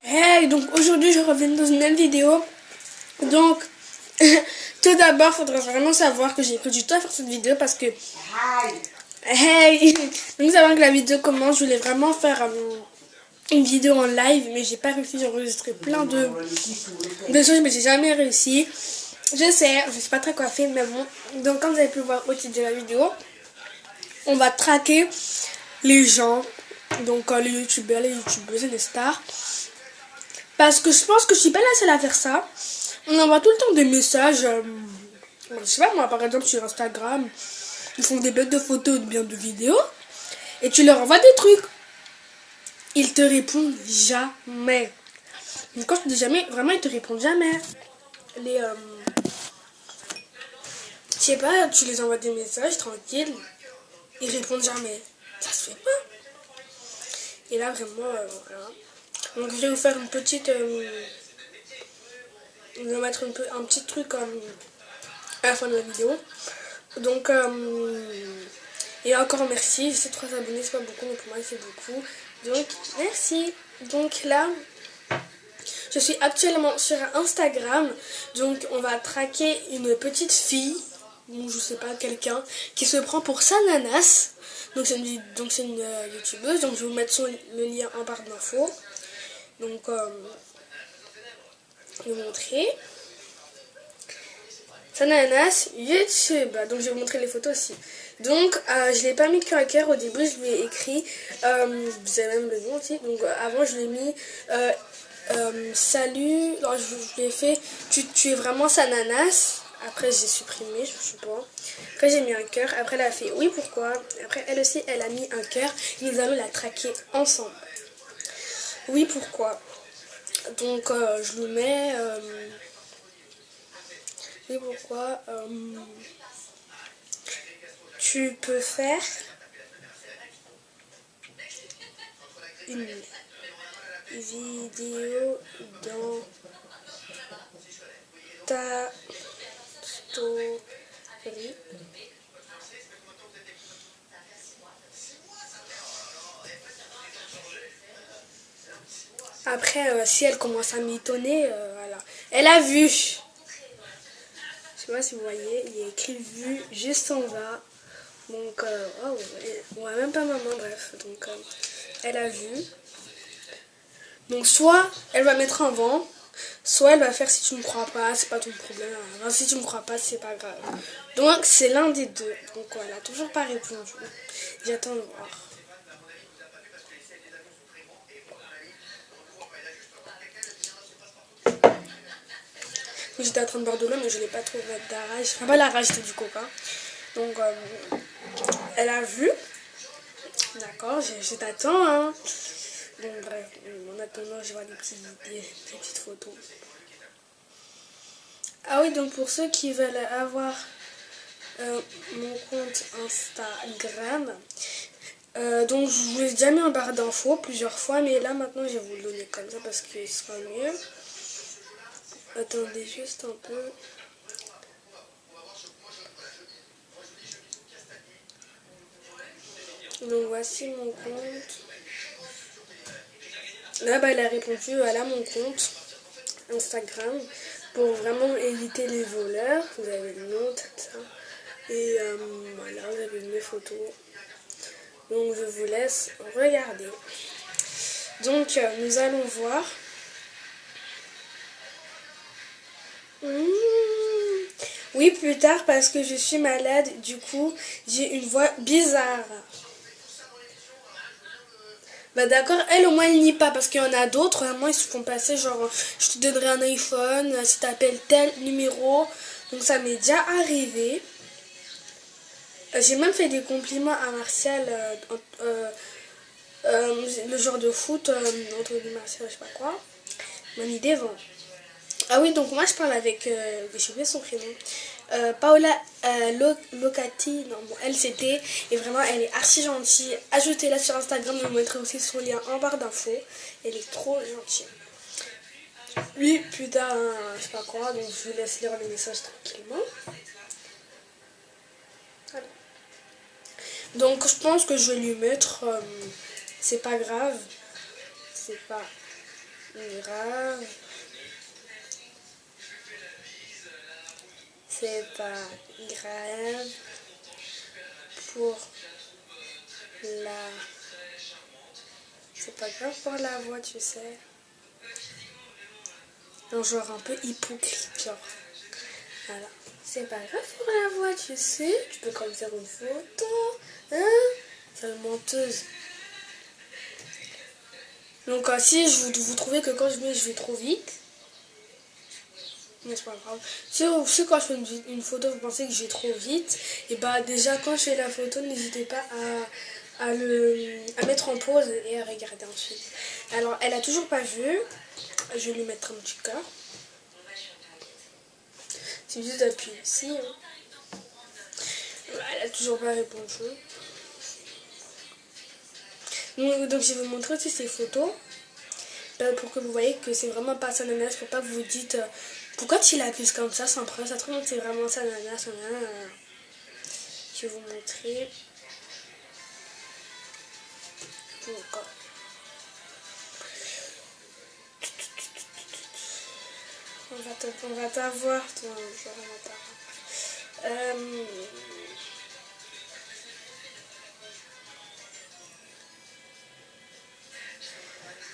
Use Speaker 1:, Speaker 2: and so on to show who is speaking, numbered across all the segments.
Speaker 1: Hey, donc aujourd'hui je reviens dans une nouvelle vidéo. Donc, tout d'abord, il faudra vraiment savoir que j'ai pris du temps à faire cette vidéo parce que... Hey, donc avant que la vidéo commence, je voulais vraiment faire une vidéo en live, mais j'ai pas réussi. J'ai enregistré plein de choses, mais j'ai jamais réussi. Je sais pas très coiffée, mais bon. Donc comme vous avez pu voir au titre de la vidéo, on va traquer les gens, donc les youtubeurs, les youtubeuses et les stars. Parce que je pense que je suis pas la seule à faire ça. On envoie tout le temps des messages. Je sais pas moi, par exemple sur Instagram, ils font des bêtes de photos ou bien de vidéos. Et tu leur envoies des trucs. Ils te répondent jamais. Donc quand je te dis jamais, vraiment ils te répondent jamais. Les je sais pas, tu les envoies des messages tranquilles. Ils répondent jamais. Ça se fait pas. Et là vraiment, voilà. Donc je vais vous faire une petite... je vais mettre un petit truc à la fin de la vidéo. Donc, et encore merci. C'est 3 abonnés, c'est pas beaucoup, mais pour moi c'est beaucoup. Donc, merci. Donc là, je suis actuellement sur Instagram. Donc, on va traquer une petite fille, ou je sais pas, quelqu'un, qui se prend pour Sananas. Donc, c'est une youtubeuse. Donc, je vais vous mettre le lien en barre d'infos. Donc, je vais vous montrer. Sananas YouTube. Donc, je vais vous montrer les photos aussi. Donc, je l'ai pas mis cœur à cœur. Au début, je lui ai écrit. Vous avez même le nom aussi. Donc, avant, je l'ai mis. Salut. Alors, je l'ai fait. Tu es vraiment Sananas. Après, j'ai supprimé. Je sais pas. Après, j'ai mis un cœur. Après, elle a fait oui, pourquoi. Après, elle aussi, elle a mis un cœur. Nous allons la traquer ensemble. Oui, pourquoi. Donc, je lui mets. Oui, pourquoi. Tu peux faire une vidéo dans ta story. Après, si elle commence à mitonner, voilà. Elle a vu. Je sais pas si vous voyez, il y a écrit vu juste en bas. Donc, oh, ouais, même pas maman, bref. Donc, elle a vu. Donc, soit elle va mettre un vent, soit elle va faire si tu me crois pas, c'est pas ton problème. Enfin, si tu me crois pas, c'est pas grave. Donc, c'est l'un des deux. Donc, elle a toujours pas répondu. J'attends de voir. J'étais en train de boire de l'eau, mais je l'ai pas trouvé de la rage. Enfin, pas la rage, c'était du coca. Donc, elle a vu. D'accord, je t'attends, hein. Bon, bref, en attendant, je vois des petites photos. Ah oui, donc pour ceux qui veulent avoir mon compte Instagram, donc je vous l'ai déjà mis en barre d'infos plusieurs fois, mais là maintenant je vais vous le donner comme ça parce que ce sera mieux. Attendez juste un peu. Donc voici mon compte. Là, elle a répondu, voilà mon compte Instagram. Pour vraiment éviter les voleurs, vous avez le nom, tout ça. Et voilà, vous avez mes photos. Donc je vous laisse regarder. Donc nous allons voir. Oui, plus tard parce que je suis malade, du coup j'ai une voix bizarre. Bah d'accord, elle au moins il n'y pas parce qu'il y en a d'autres, moi ils se font passer genre je te donnerai un iPhone si t'appelles tel numéro. Donc ça m'est déjà arrivé. J'ai même fait des compliments à Martial, le genre de foot, entre Martial, je sais pas quoi. Mon idée vend. Ah oui, donc moi je parle avec, j'ai oublié son prénom, Paola Locati, non bon, elle c'était, et vraiment elle est archi gentille. Ajoutez-la sur Instagram, je vous mettrai aussi son lien en barre d'infos. Elle est trop gentille. Oui, putain, je sais pas quoi, donc je vous laisse lire les messages tranquillement. Voilà. Donc je pense que je vais lui mettre, c'est pas grave, c'est pas grave. C'est pas grave pour la... C'est pas grave pour la voix, tu sais. Un genre un peu hypocrite, genre. Voilà. C'est pas grave pour la voix, tu sais. Tu peux quand même faire une photo. Hein? Sale menteuse. Donc si vous trouvez que quand je vais trop vite, mais c'est pas grave. Si quand je fais une photo, vous pensez que je vais trop vite, et bah déjà quand je fais la photo, n'hésitez pas à mettre en pause et à regarder ensuite. Alors elle a toujours pas vu. Je vais lui mettre un petit cœur. C'est juste d'appuyer ici. Hein. Elle a toujours pas répondu. Donc je vais vous montrer aussi ces photos. Pour que vous voyez que c'est vraiment pas sa nanasse. Pour pas que vous vous dites pourquoi tu l'accuse comme ça sans preuve. Ça trouve que c'est vraiment sa nanasse. Je vais vous montrer. Donc, on va t'avoir, toi.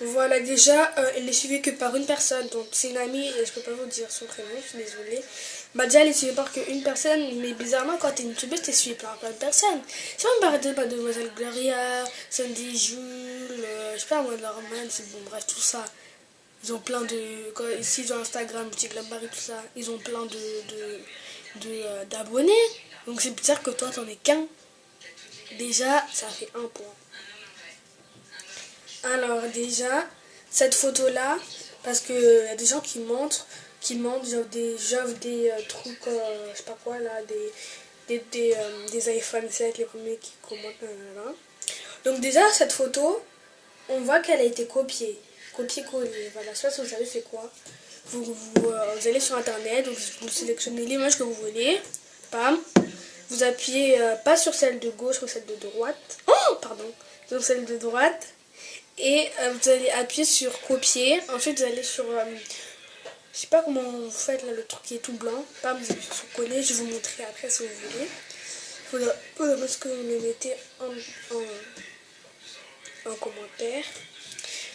Speaker 1: Voilà, déjà, elle est suivie que par une personne. Donc, c'est une amie, et je peux pas vous dire son prénom, je suis désolée. Bah, déjà, elle est suivie par qu'une personne, mais bizarrement, quand t'es une youtubeuse, t'es suivie par plein de personnes. C'est pas me par Demoiselle Gloria, Sandy Jules, je sais pas moi, Norman, c'est bon, bref, tout ça. Ils ont plein de. Ici, sur Instagram, Boutique La Marie, tout ça, ils ont plein d'abonnés. Donc, c'est bizarre que toi, t'en aies qu'un. Déjà, ça fait un point. Alors déjà, cette photo-là, parce qu'il y a des gens qui mentent, genre des trucs, je sais pas quoi là, des iPhone 7, les premiers qui commentent, là. Donc déjà, cette photo, on voit qu'elle a été copier-coller, voilà, je sais pas si vous savez c'est quoi. Vous allez sur internet, donc vous sélectionnez l'image que vous voulez, bam, vous appuyez pas sur celle de gauche ou celle de droite, oh pardon, sur celle de droite. Et vous allez appuyer sur copier. Ensuite vous allez sur je sais pas comment vous faites là, le truc qui est tout blanc. Bam, vous appuyez sur coller. Je vais vous montrer après si vous voulez. Faudra parce que vous le mettez en commentaire.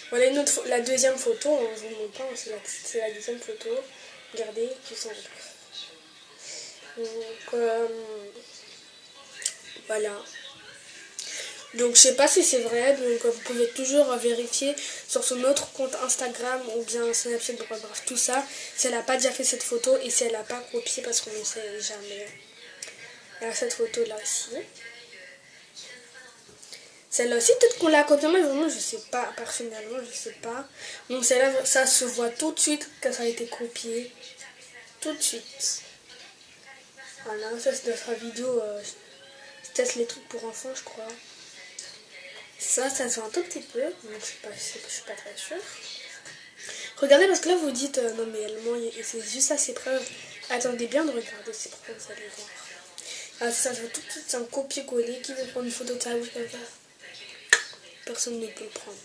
Speaker 1: Voilà la deuxième photo. Je vous montre pas, c'est la deuxième photo. Regardez qui sont. Donc voilà. Donc je sais pas si c'est vrai, donc vous pouvez toujours vérifier sur son autre compte Instagram ou bien Snapchat, bref tout ça, si elle n'a pas déjà fait cette photo et si elle n'a pas copié parce qu'on ne sait jamais. Il y a cette photo là aussi. Celle-là aussi peut-être qu'on l'a copiée, mais vraiment je sais pas, personnellement je sais pas. Donc celle-là ça se voit tout de suite que ça a été copié. Tout de suite. Voilà, ça c'est notre vidéo, je teste les trucs pour enfants je crois. Ça se voit un tout petit peu, donc je suis pas très sûre. Regardez parce que là vous dites non mais elle ment et c'est juste ça ses preuves. Attendez bien de regarder ses preuves, vous allez voir. Ah, ça se voit tout de suite, c'est un copier-coller. Qui veut prendre une photo de sa bouche comme ça? Personne ne peut le prendre.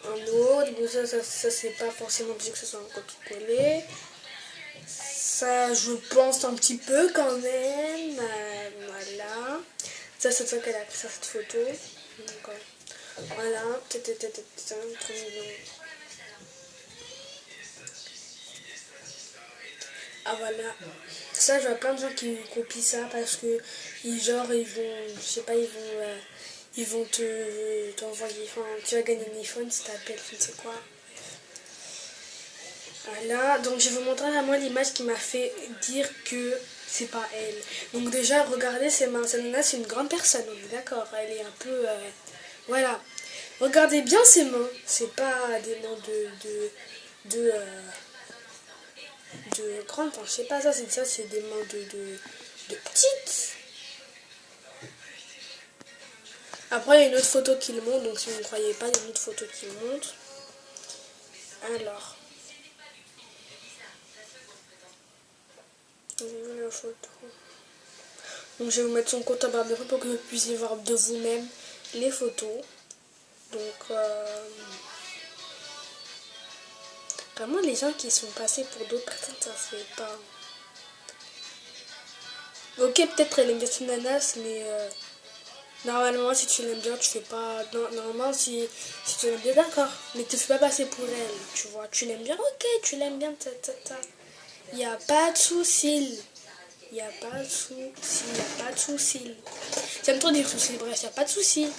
Speaker 1: Un autre, bon ça c'est pas forcément obligé que ce soit un copier-coller. Ça je pense un petit peu quand même. Voilà. Ça c'est ça qu'elle a pris sur cette photo. Donc, voilà. Trop mignon. Ah voilà. Ça je vois plein de gens qui copient ça parce que ils vont, je sais pas, ils vont t'envoyer, enfin tu vas gagner un iPhone si t'appelles, je ne sais quoi. Voilà, donc je vais vous montrer à moi l'image qui m'a fait dire que c'est pas elle. Donc déjà, regardez ses mains. Cette nana, c'est une grande personne, on est d'accord. Elle est un peu... voilà. Regardez bien ses mains. C'est pas des mains de grandes. Enfin, je sais pas, ça c'est des mains de petites. Après, il y a une autre photo qui le montre. Donc si vous ne croyez pas, il y a une autre photo qui le montre. Alors... la photo. Donc je vais vous mettre son compte en barre de pour que vous puissiez voir de vous-même les photos. Donc, vraiment, les gens qui sont passés pour d'autres personnes, ça se fait pas. Ok, peut-être elle aime bien son ananas, mais normalement, si tu l'aimes bien, tu fais pas. Normalement, si tu l'aimes bien, d'accord, mais te fais pas passer pour elle, tu vois. Tu l'aimes bien, ok, tu l'aimes bien, Il n'y a pas de souci. Il n'y a pas de souci. Il n'y a pas de souci. J'aime trop dire souci, bref, il n'y a pas de souci.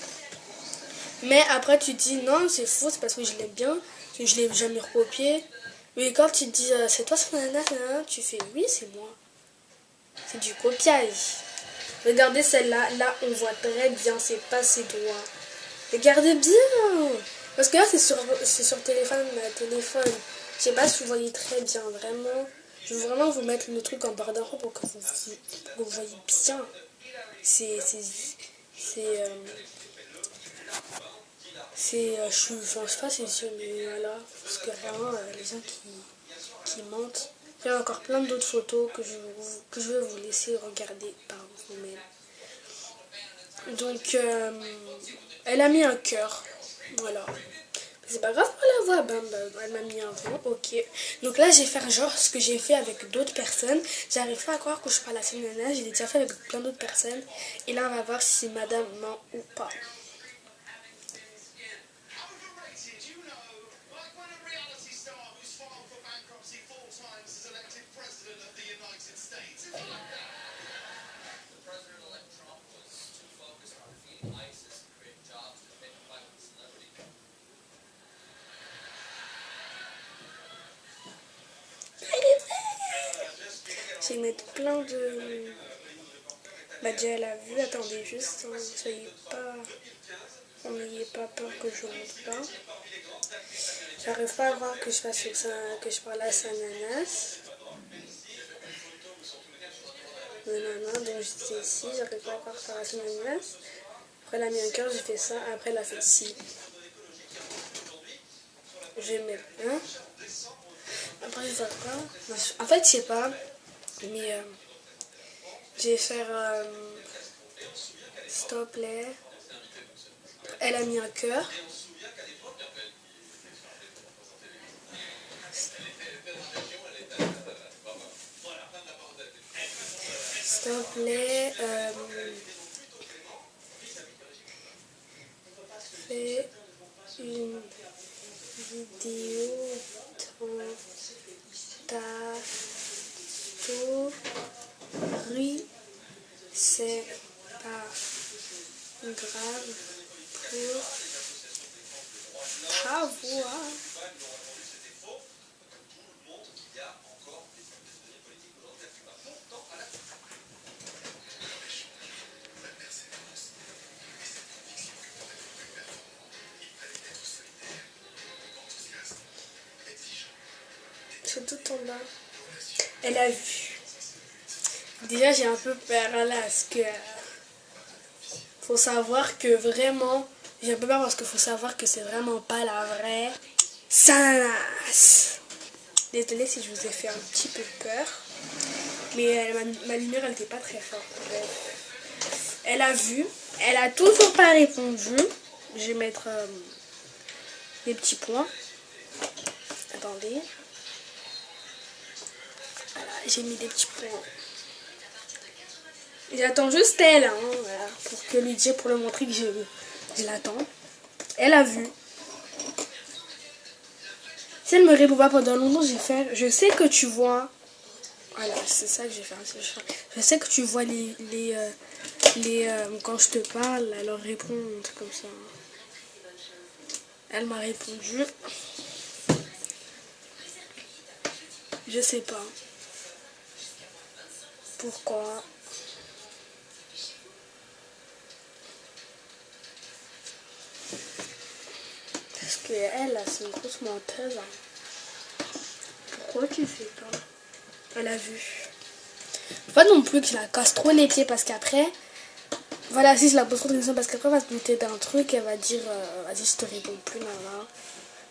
Speaker 1: Mais après, tu te dis non, c'est faux, c'est parce que je l'aime bien, que je l'ai jamais recopié. Mais quand tu te dis c'est toi son ananas, tu fais oui, c'est moi. C'est du copiage. Regardez celle-là, là on voit très bien, c'est pas ses doigts. Regardez bien. Parce que là c'est sur téléphone. Je sais pas si vous voyez très bien, vraiment. Je veux vraiment vous mettre le truc en barre d'infos pour que vous voyez bien. C'est je sais pas c'est sûr, mais voilà. Parce que vraiment, les gens qui mentent. Il y a encore plein d'autres photos que je vais vous laisser regarder par vous-même. Donc, elle a mis un cœur. Voilà. C'est pas grave pour la voix. Elle m'a mis un vent. Ok. Donc là, je vais faire genre ce que j'ai fait avec d'autres personnes. J'arrive pas à croire que je parle à cette nana. Je l'ai déjà fait avec plein d'autres personnes. Et là, on va voir si madame ment ou pas. Je vais mettre plein de... Bah déjà elle a vu, attendez juste, soyez pas... N'ayez pas peur que je monte pas. J'arrive pas à voir que je fasse ça, que je parle à sa ananas. Nanana, donc j'étais ici, j'arrive pas à voir que je parle à sa ananas. Après elle a mis un cœur, j'ai fait ça, après elle a fait ci. Je vais mettre un. Après je vais faire quoi? En fait je sais pas, mais je vais faire s'il te plaît. Elle a mis un cœur. S'il te plaît, fais une vidéo dans ta story. C'est pas grave pour ta voix. C'est tout en bas. Elle a vu. Déjà j'ai un peu peur là parce que faut savoir que vraiment j'ai un peu peur parce qu'il faut savoir que c'est vraiment pas la vraie Sanas. Désolée si je vous ai fait un petit peu peur, mais ma lumière elle était pas très forte. Elle a vu, elle a toujours pas répondu. Je vais mettre des petits points. Attendez. Voilà, j'ai mis des petits points. J'attends juste elle, hein, voilà, pour que lui dire, pour le montrer que je l'attends. Elle a vu. Si elle me répond pas pendant longtemps, je vais faire. Je sais que tu vois. Voilà, c'est ça que je vais faire. Je sais que tu vois quand je te parle, alors réponds, un truc comme ça. Elle m'a répondu. Je sais pas. Pourquoi? Parce qu'elle, là, c'est une grosse menteuse. Hein. Pourquoi tu fais pas? Elle a vu. Faut pas non plus que je la casse trop les pieds parce qu'après... Voilà, si je la pose trop de questions parce qu'après elle va se douter d'un truc, elle va dire vas-y je te réponds plus, là.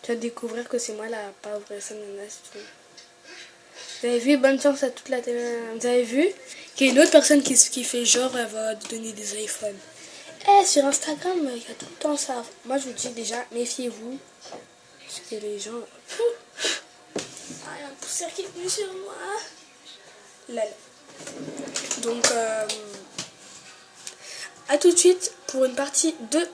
Speaker 1: Tu vas découvrir que c'est moi la pas vraie Sanas tout. Vous avez vu, bonne chance à toute la télé. Vous avez vu qu'il y a une autre personne qui fait genre elle va te donner des iPhones. Sur Instagram, il y a tout le temps ça. Moi, je vous dis déjà, méfiez-vous. Parce que les gens... Ah, il y a un poussière qui est venu sur moi. Là. Donc, à tout de suite pour une partie 2.